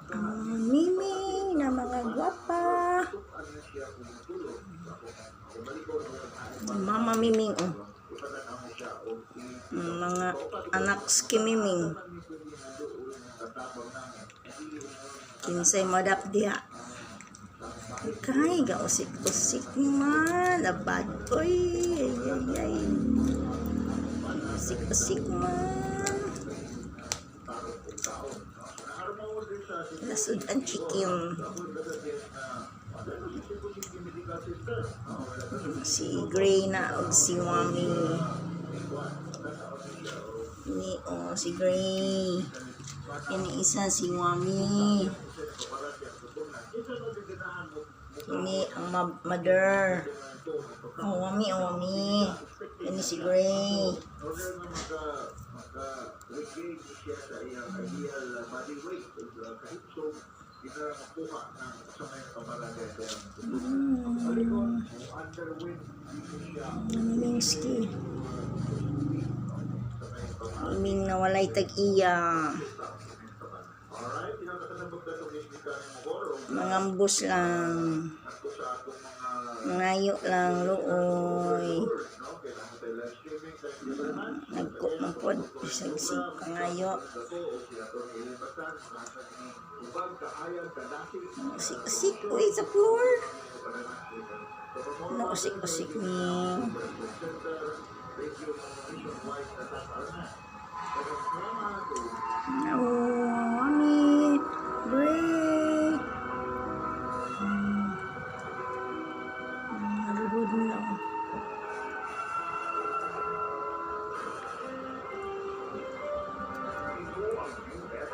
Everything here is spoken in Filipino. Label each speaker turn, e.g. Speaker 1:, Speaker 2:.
Speaker 1: Mimi na mga gwapa. Mama Miming, oh. Mga anak skimiming. Kinsay madap diha. Kay gausik-usik man. Abad. Oy, ay. Usik-usik man. Lasud ang chikim. Si Gray na o si Wami. Ini si Gray. Ini isa si Wami. Ini ang mother. Wami. Ini si Gray. Mimingski. Miming na walay tag-iya. Mangambus lang. Ngayo lang luoy. Nagkupod sagsig pangayo. Usik-usik uy sa floor. Usik-usik ni. Oh.